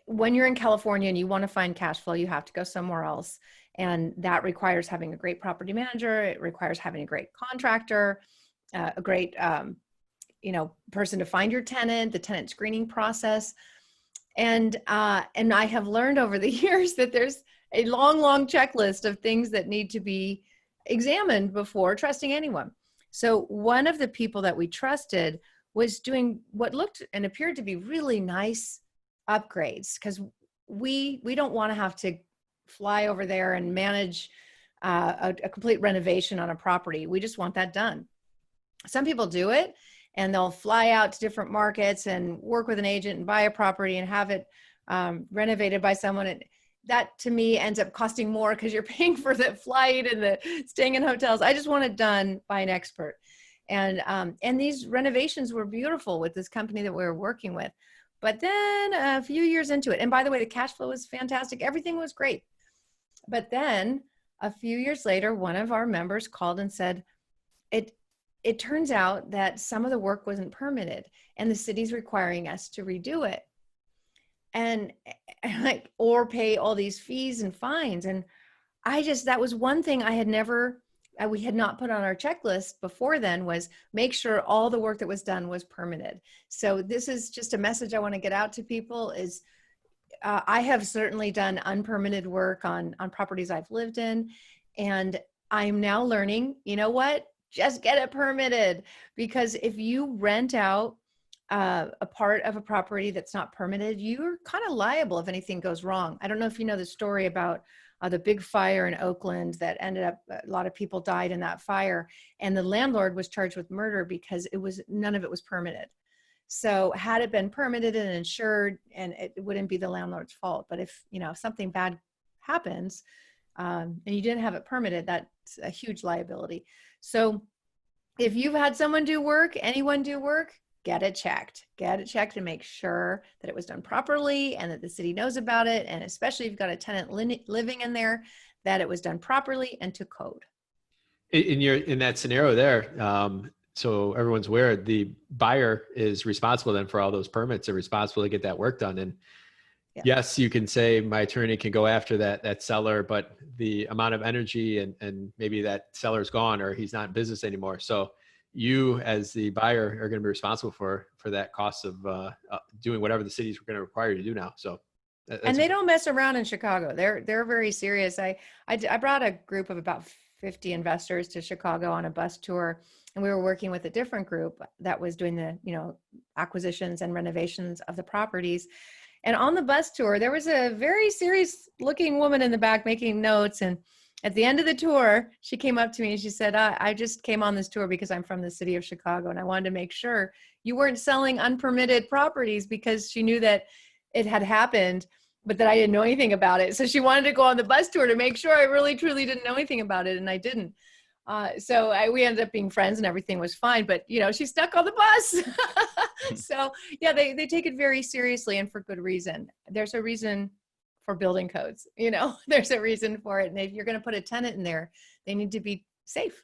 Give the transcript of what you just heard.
when you're in California and you want to find cash flow, you have to go somewhere else. And that requires having a great property manager. It requires having a great contractor, a great, person to find your tenant, the tenant screening process. And I have learned over the years that there's a long checklist of things that need to be examined before trusting anyone. So one of the people that we trusted was doing what looked and appeared to be really nice upgrades, because we don't want to have to fly over there and manage a complete renovation on a property. We just want that done. Some people do it and they'll fly out to different markets and work with an agent and buy a property and have it renovated by someone. And that to me ends up costing more because you're paying for the flight and the staying in hotels. I just want it done by an expert. And these renovations were beautiful with this company that we were working with. But then a few years into it, and by the way, the cash flow was fantastic. Everything was great. But then a few years later, one of our members called and said, it turns out that some of the work wasn't permitted and the city's requiring us to redo it. And or pay all these fees and fines. And that was one thing we had not put on our checklist before then, was make sure all the work that was done was permitted. So this is just a message I want to get out to people is, I have certainly done unpermitted work on properties I've lived in. And I'm now learning, you know what, just get it permitted. Because if you rent out a part of a property that's not permitted, you're kind of liable if anything goes wrong. I don't know if you know the story about the big fire in Oakland that ended up, a lot of people died in that fire, and the landlord was charged with murder because none of it was permitted. So had it been permitted and insured, and it wouldn't be the landlord's fault. But if something bad happens and you didn't have it permitted, that's a huge liability. So if you've had anyone do work, get it checked and make sure that it was done properly and that the city knows about it. And especially if you've got a tenant living in there, that it was done properly and to code. In that scenario there, so everyone's aware, the buyer is responsible then for all those permits. They're responsible to get that work done. And yes, you can say my attorney can go after that seller, but the amount of energy and maybe that seller's gone or he's not in business anymore. So you as the buyer are going to be responsible for that cost of doing whatever the city's going to require you to do now. So and they don't mess around in Chicago. They're very serious. I brought a group of about 50 investors to Chicago on a bus tour, and we were working with a different group that was doing the acquisitions and renovations of the properties. And on the bus tour, there was a very serious looking woman in the back making notes. And at the end of the tour, she came up to me and she said, I just came on this tour because I'm from the city of Chicago and I wanted to make sure you weren't selling unpermitted properties, because she knew that it had happened, but that I didn't know anything about it. So she wanted to go on the bus tour to make sure I really, truly didn't know anything about it. And I didn't. We ended up being friends and everything was fine, but she stuck on the bus. So yeah, they take it very seriously, and for good reason. There's a reason for building codes, there's a reason for it. And if you're going to put a tenant in there, they need to be safe.